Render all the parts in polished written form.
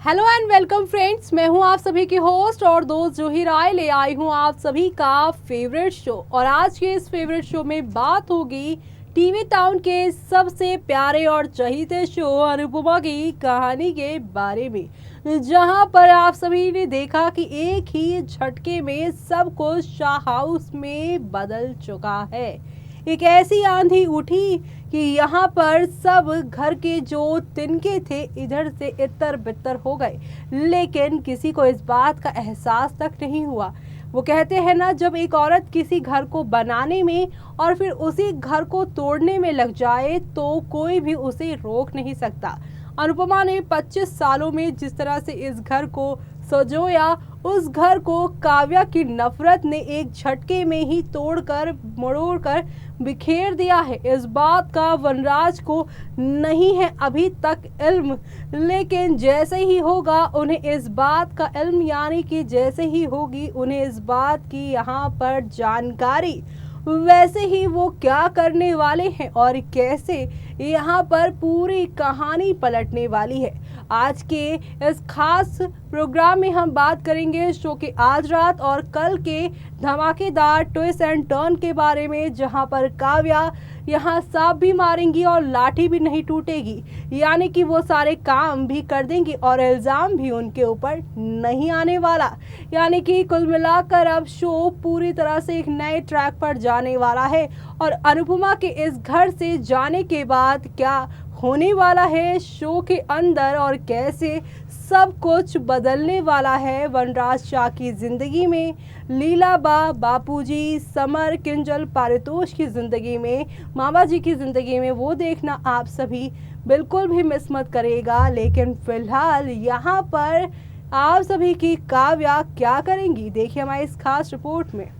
Hello and welcome friends, मैं हूं आप सभी की होस्ट और दोस्त जूही राय। ले आई हूं आप सभी का फेवरेट शो और आज के इस फेवरेट शो में बात होगी टीवी टाउन के सबसे प्यारे और चहीते शो अनुपमा की कहानी के बारे में, जहां पर आप सभी ने देखा कि एक ही झटके में सब कुछ शाह हाउस में बदल चुका है। एक ऐसी आंधी उठी कि यहाँ पर सब घर के जो तिनके थे इधर से इतर बितर हो गए, लेकिन किसी को इस बात का एहसास तक नहीं हुआ। वो कहते हैं ना, जब एक औरत किसी घर को बनाने में और फिर उसी घर को तोड़ने में लग जाए तो कोई भी उसे रोक नहीं सकता। अनुपमा ने 25 सालों में जिस तरह से इस घर को सजोया, उस घर को काव्या की नफरत ने एक झटके में ही तोड़कर मरोड़कर बिखेर दिया है। इस बात का वनराज को नहीं है अभी तक इल्म, लेकिन जैसे ही होगा उन्हें इस बात का इल्म, यानी कि जैसे ही होगी उन्हें इस बात की यहाँ पर जानकारी, वैसे ही वो क्या करने वाले हैं और कैसे यहाँ पर पूरी कहानी पलटने वाली है। आज के इस खास प्रोग्राम में हम बात करेंगे शो के आज रात और कल के धमाकेदार ट्विस्ट एंड टर्न के बारे में, जहां पर काव्या यहाँ सांप भी मारेंगी और लाठी भी नहीं टूटेगी, यानी कि वो सारे काम भी कर देंगी और इल्ज़ाम भी उनके ऊपर नहीं आने वाला। यानी कि कुल मिलाकर अब शो पूरी तरह से एक नए ट्रैक पर जाने वाला है और अनुपमा के इस घर से जाने के बाद क्या होने वाला है शो के अंदर और कैसे सब कुछ बदलने वाला है वनराज शाह की जिंदगी में, लीला बा, बापूजी, समर, किंजल, पारितोष की जिंदगी में, मामा जी की जिंदगी में, वो देखना आप सभी बिल्कुल भी मिस मत करेगा। लेकिन फिलहाल यहाँ पर आप सभी की काव्या क्या करेंगी, देखिए हमारी इस खास रिपोर्ट में।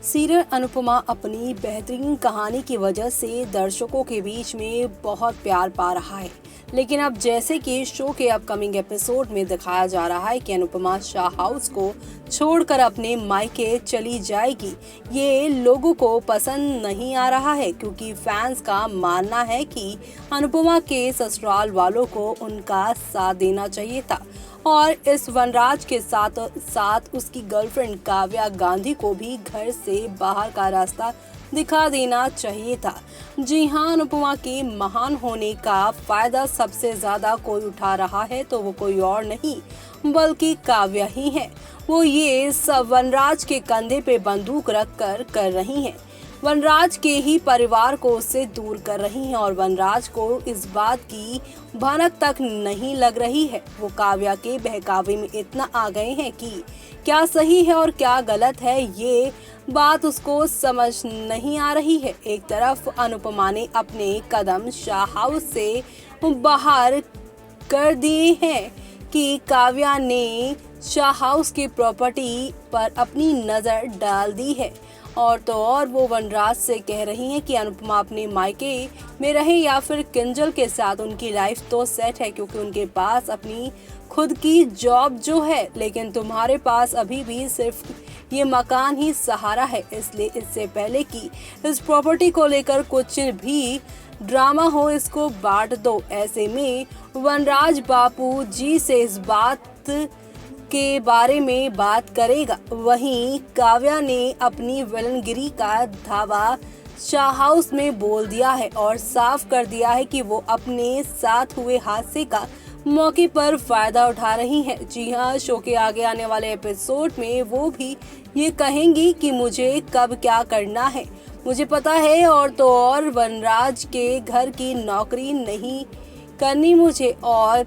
सीरियल अनुपमा अपनी बेहतरीन कहानी की वजह से दर्शकों के बीच में बहुत प्यार पा रहा है, लेकिन अब जैसे कि शो के अपकमिंग एपिसोड में दिखाया जा रहा है कि अनुपमा शाह हाउस को छोड़कर अपने मायके चली जाएगी, ये लोगों को पसंद नहीं आ रहा है, क्योंकि फैंस का मानना है कि अनुपमा के ससुराल वालों को उनका साथ देना चाहिए था और इस वनराज के साथ साथ उसकी गर्लफ्रेंड काव्या गांधी को भी घर से बाहर का रास्ता दिखा देना चाहिए था। जी हाँ, अनुपमा के महान होने का फायदा सबसे ज्यादा कोई उठा रहा है तो वो कोई और नहीं बल्कि काव्या ही है। वो ये सब वनराज के कंधे पे बंदूक रख कर रही हैं। वनराज के ही परिवार को उससे दूर कर रही हैं और वनराज को इस बात की भनक तक नहीं लग रही है। वो काव्या के बहकावे में इतना आ गए हैं कि क्या सही है और क्या गलत है, ये बात उसको समझ नहीं आ रही है। एक तरफ अनुपमा ने अपने कदम शाह हाउस से बाहर कर दिए हैं कि काव्या ने शाह हाउस की प्रॉपर्टी पर अपनी नजर डाल दी है, और तो और वो वनराज से कह रही हैं कि अनुपमा अपने मायके में रहे या फिर किंजल के साथ, उनकी लाइफ तो सेट है क्योंकि उनके पास अपनी खुद की जॉब जो है, लेकिन तुम्हारे पास अभी भी सिर्फ ये मकान ही सहारा है। इसलिए इससे पहले कि इस प्रॉपर्टी को लेकर कुछ भी ड्रामा हो, इसको बांट दो। ऐसे में वनराज बापू जी से इस बात के बारे में बात करेगा। वहीं काव्या ने अपनी विलनगिरी का धावा शाह हाउस में बोल दिया है और साफ कर दिया है कि वो अपने साथ हुए हादसे का मौके पर फायदा उठा रही हैं। जी हाँ, शो के आगे आने वाले एपिसोड में वो भी ये कहेंगी कि मुझे कब क्या करना है मुझे पता है, और तो और वनराज के घर की नौकरी नहीं करनी मुझे, और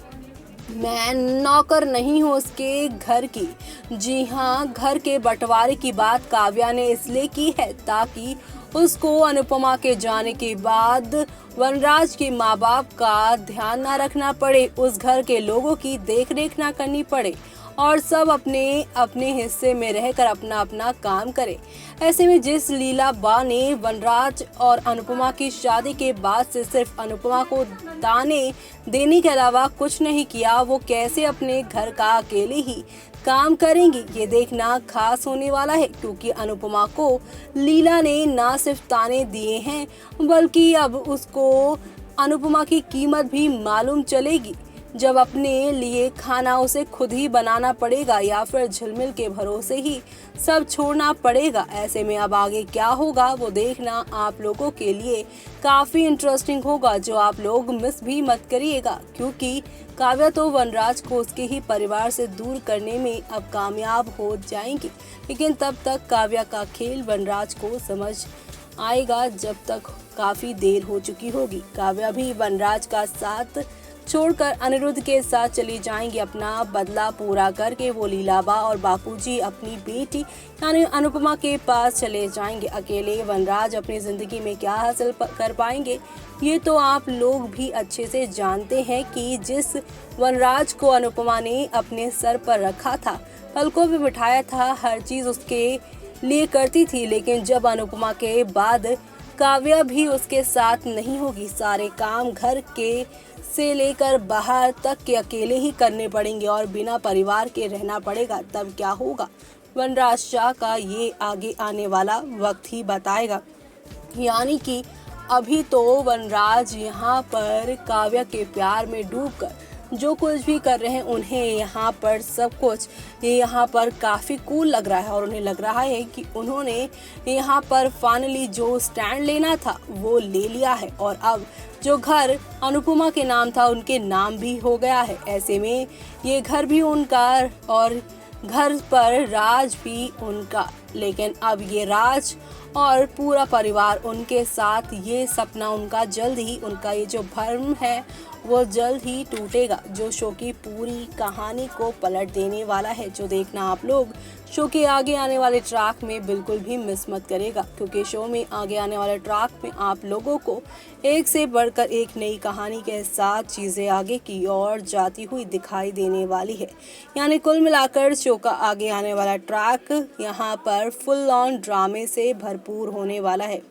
मैं नौकर नहीं हूँ उसके घर की। जी हाँ, घर के बंटवारे की बात काव्या ने इसलिए की है ताकि उसको अनुपमा के जाने के बाद वनराज के माँ बाप का ध्यान ना रखना पड़े, उस घर के लोगों की देख रेख ना करनी पड़े और सब अपने अपने हिस्से में रहकर अपना अपना काम करे। ऐसे में जिस लीला बा ने वनराज और अनुपमा की शादी के बाद से सिर्फ अनुपमा को ताने देने के अलावा कुछ नहीं किया, वो कैसे अपने घर का अकेले ही काम करेंगी, ये देखना खास होने वाला है, क्योंकि अनुपमा को लीला ने ना सिर्फ ताने दिए हैं बल्कि अब उसको अनुपमा की कीमत भी मालूम चलेगी। जब अपने लिए खाना उसे खुद ही बनाना पड़ेगा या फिर झिलमिल के भरोसे ही सब छोड़ना पड़ेगा। ऐसे में अब आगे क्या होगा वो देखना आप लोगों के लिए काफी इंटरेस्टिंग होगा, जो आप लोग मिस भी मत करिएगा, क्योंकि काव्या तो वनराज को उसके ही परिवार से दूर करने में अब कामयाब हो जाएंगी। लेकिन तब तक काव्या का खेल वनराज को समझ आएगा, जब तक काफी देर हो चुकी होगी। काव्या भी वनराज का साथ छोड़कर अनिरुद्ध के साथ चली जाएंगी। अपना बदला पूरा करके वो लीलाबा और बापूजी अपनी बेटी यानी अनुपमा के पास चले जाएंगे। अकेले वनराज अपनी जिंदगी में क्या हासिल कर पाएंगे, ये तो आप लोग भी अच्छे से जानते हैं कि जिस वनराज को अनुपमा ने अपने सर पर रखा था, पलकों पे बिठाया था, हर चीज उसके लिए करती थी, लेकिन जब अनुपमा के बाद काव्या भी उसके साथ नहीं होगी, सारे काम घर के से लेकर बाहर तक के अकेले ही करने पड़ेंगे और बिना परिवार के रहना पड़ेगा, तब क्या होगा वनराज शाह का ये आगे आने वाला वक्त ही बताएगा। यानी कि अभी तो वनराज यहाँ पर काव्या के प्यार में डूबकर जो कुछ भी कर रहे हैं, उन्हें यहाँ पर सब कुछ ये यहाँ पर काफ़ी कूल लग रहा है और उन्हें लग रहा है कि उन्होंने यहाँ पर फाइनली जो स्टैंड लेना था वो ले लिया है और अब जो घर अनुपमा के नाम था उनके नाम भी हो गया है। ऐसे में ये घर भी उनका और घर पर राज भी उनका, लेकिन अब ये राज और पूरा परिवार उनके साथ, ये सपना उनका जल्द ही, उनका ये जो भ्रम है वो जल्द ही टूटेगा, जो शो की पूरी कहानी को पलट देने वाला है। जो देखना आप लोग शो के आगे आने वाले ट्रैक में बिल्कुल भी मिस मत करेगा, क्योंकि शो में आगे आने वाले ट्रैक में आप लोगों को एक से बढ़कर एक नई कहानी के साथ चीज़ें आगे की ओर जाती हुई दिखाई देने वाली है। यानी कुल मिलाकर शो का आगे आने वाला ट्रैक यहाँ पर फुल ऑन ड्रामे से भरपूर होने वाला है।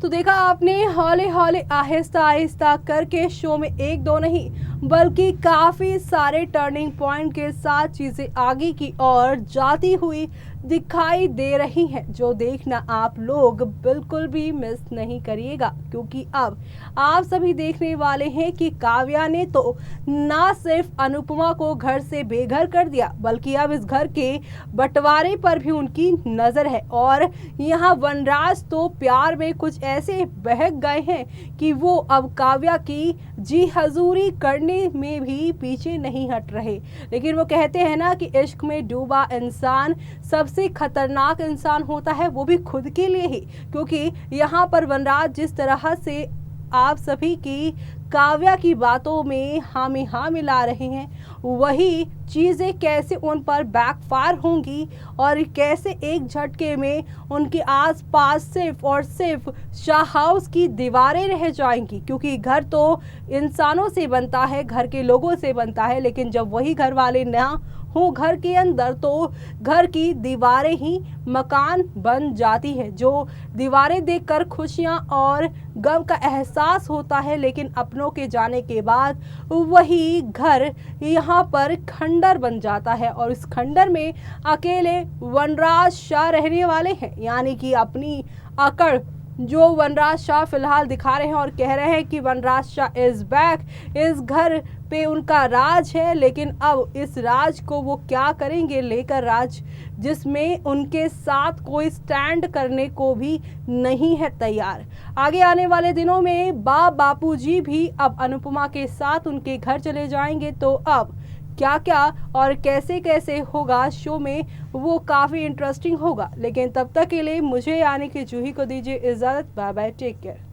तो देखा आपने, हौले हौले आहिस्ता आहिस्ता करके शो में एक दो नहीं बल्कि काफी सारे टर्निंग पॉइंट के साथ चीजें आगे की ओर जाती हुई दिखाई दे रही हैं, जो देखना आप लोग बिल्कुल भी मिस नहीं करिएगा, क्योंकि अब आप सभी देखने वाले हैं कि काव्या ने तो ना सिर्फ अनुपमा को घर से बेघर कर दिया, बल्कि अब इस घर के बंटवारे पर भी उनकी नजर है। और यहाँ वनराज तो प्यार में कुछ ऐसे बहक गए हैं कि वो अब काव्या की जी हजूरी करने में भी पीछे नहीं हट रहे। लेकिन वो कहते हैं ना कि इश्क में डूबा इंसान सबसे खतरनाक इंसान होता है, वो भी खुद के लिए ही, क्योंकि यहाँ पर वनराज जिस तरह से आप सभी की काव्या की बातों में हाँ मिला रहे हैं, वही चीज़ें कैसे उन पर बैकफायर होंगी और कैसे एक झटके में उनके आसपास सिर्फ और सिर्फ शाह हाउस की दीवारें रह जाएंगी, क्योंकि घर तो इंसानों से बनता है, घर के लोगों से बनता है, लेकिन जब वही घर वाले ना हो घर के अंदर तो घर की दीवारें ही मकान बन जाती है। जो दीवारें देखकर खुशियां और गम का एहसास होता है, लेकिन अपनों के जाने के बाद वही घर यहाँ पर खंडर बन जाता है और इस खंडर में अकेले वनराज शाह रहने वाले हैं। यानी कि अपनी अकड़ जो वनराज शाह फिलहाल दिखा रहे हैं और कह रहे हैं कि वनराज शाह इज बैक, इस घर पे उनका राज है, लेकिन अब इस राज को वो क्या करेंगे लेकर राज, जिसमें उनके साथ कोई स्टैंड करने को भी नहीं है तैयार। आगे आने वाले दिनों में बापूजी भी अब अनुपमा के साथ उनके घर चले जाएंगे, तो अब क्या क्या और कैसे कैसे होगा शो में वो काफ़ी इंटरेस्टिंग होगा। लेकिन तब तक के लिए मुझे यानी कि जूही को दीजिए इजाज़त। Bye bye, take care.